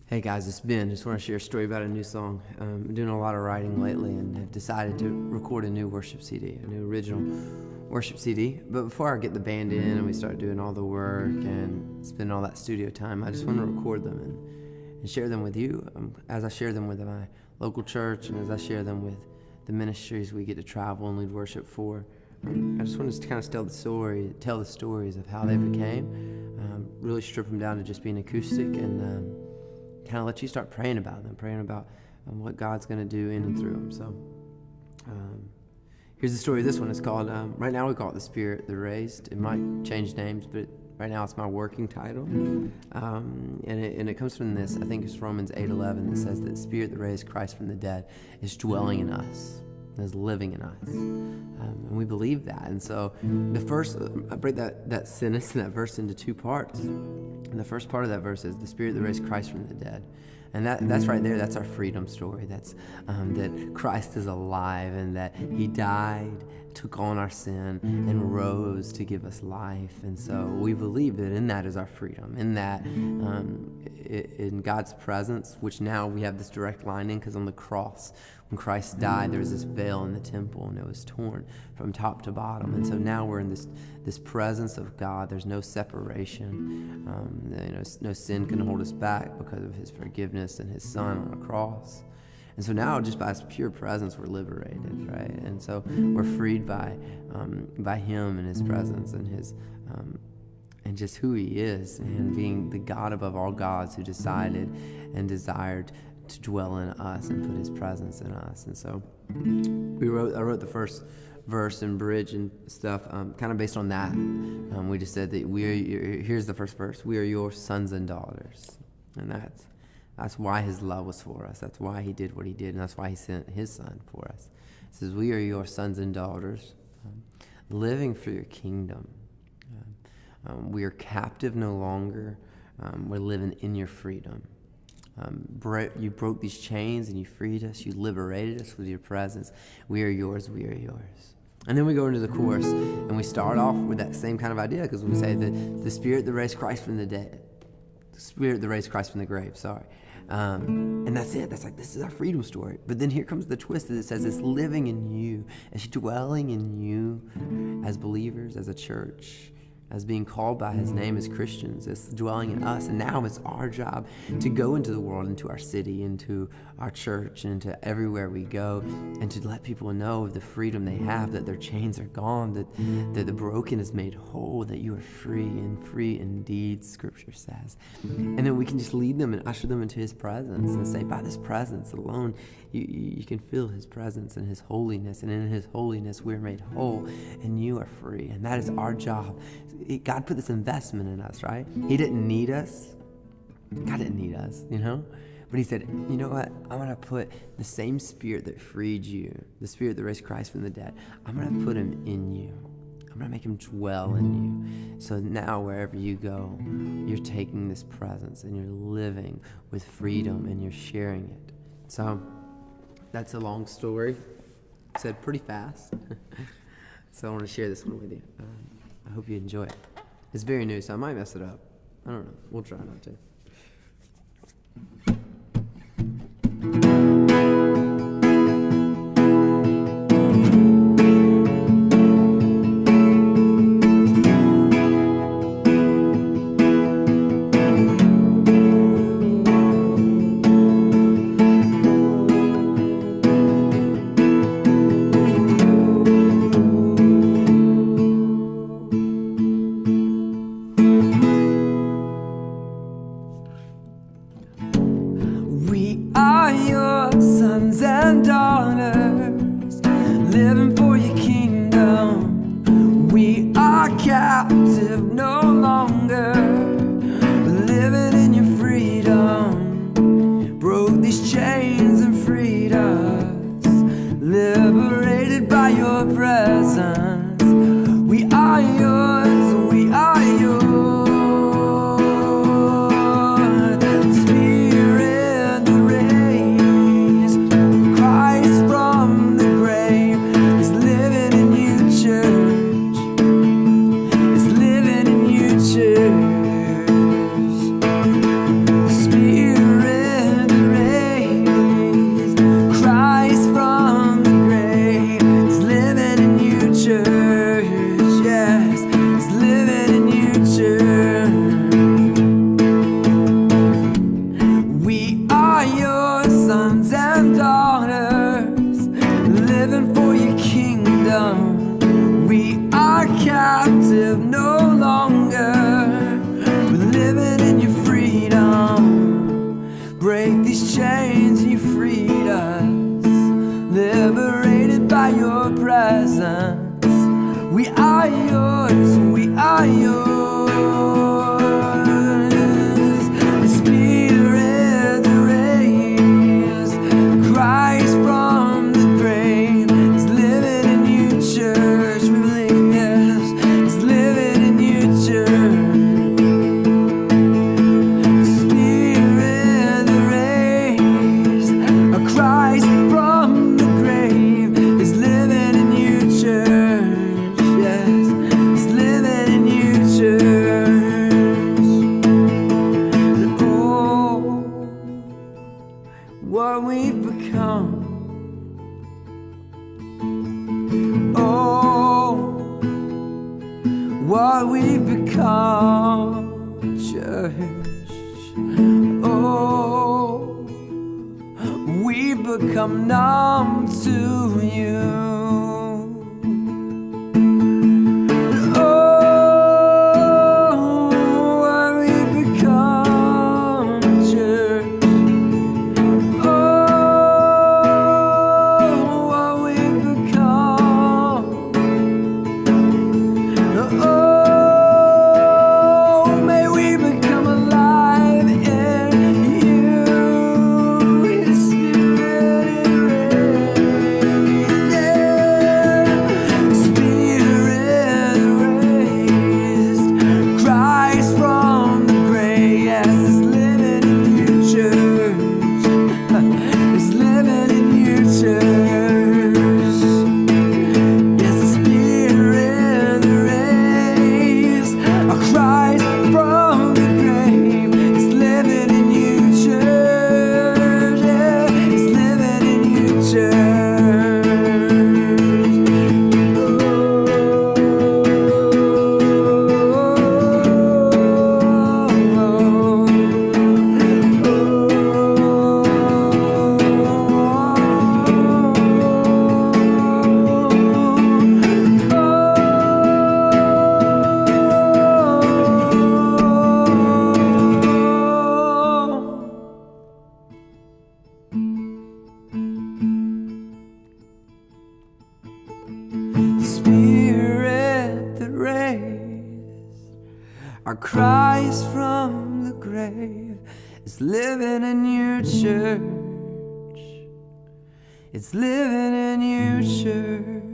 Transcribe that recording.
Hey guys, it's Ben. Just want to share a story about a new song. I'm doing a lot of writing lately and have decided to record a new worship CD, a new original worship CD. But before I get the band in and we start doing all the work and spend all that studio time, I just want to record them and share them with you as I share them with my local church and as I share them with the ministries we get to travel and lead worship for. I just want to kind of tell the stories of how they became, really strip them down to just being acoustic and kind of let you start praying about what God's going to do in and through them. So here's the story of this one. It's called, right now we call it The Spirit That Raised. It might change names, but right now it's my working title. And it comes from this, I think it's Romans 8:11 that says that the Spirit that raised Christ from the dead is dwelling in us, is living in us. And we believe that. And so I break that sentence and that verse into two parts. And the first part of that verse is the Spirit that raised Christ from the dead. And that's right there, that's our freedom story. That's that Christ is alive and that he died, took on our sin, and rose to give us life. And so we believe that in that is our freedom, in that in God's presence, which now we have this direct line in, because on the cross, when Christ died, there was this veil in the temple and it was torn from top to bottom. And so now we're in this presence of God. There's no separation. No sin can hold us back because of his forgiveness and his son on the cross. And so now, just by his pure presence, we're liberated, right? And so we're freed by him and his presence and his and just who he is, and being the God above all gods who decided and desired to dwell in us and put his presence in us. And so I wrote the first verse and bridge and stuff kind of based on that. We just said that here's the first verse: we are your sons and daughters. And that's why his love was for us. That's why he did what he did, and that's why he sent his son for us. It says, we are your sons and daughters, living for your kingdom. We are captive no longer. We're living in your freedom. You broke these chains and you freed us. You liberated us with your presence. We are yours. We are yours. And then we go into the chorus and we start off with that same kind of idea, because we say that the Spirit that raised Christ from the dead, the Spirit that raised Christ from the grave, and that's it. That's like, this is our freedom story. But then here comes the twist that it says it's living in you, it's dwelling in you as believers, as a church, as being called by his name as Christians. It's dwelling in us. And now it's our job to go into the world, into our city, into our church, and into everywhere we go, and to let people know of the freedom they have, that their chains are gone, that the broken is made whole, that you are free, and free indeed, Scripture says. And then we can just lead them and usher them into his presence and say, by this presence alone, you can feel his presence and his holiness, and in his holiness we're made whole, and you are free. And that is our job. God put this investment in us, right? He didn't need us. God didn't need us, But he said, you know what? I'm going to put the same Spirit that freed you, the Spirit that raised Christ from the dead, I'm going to put him in you. I'm going to make him dwell in you. So now wherever you go, you're taking this presence and you're living with freedom and you're sharing it. So that's a long story. Said pretty fast. So I want to share this one with you. I hope you enjoy it. It's very new, so I might mess it up. I don't know. We'll try not to. Sons and daughters, living for your kingdom. We are captive no longer, living in your freedom. Broke these chains and freed us, liberated by your presence. We are yours, we are yours. Church is living in you, church. become numb to you. Our cries from the grave is living in your church. It's living in your church.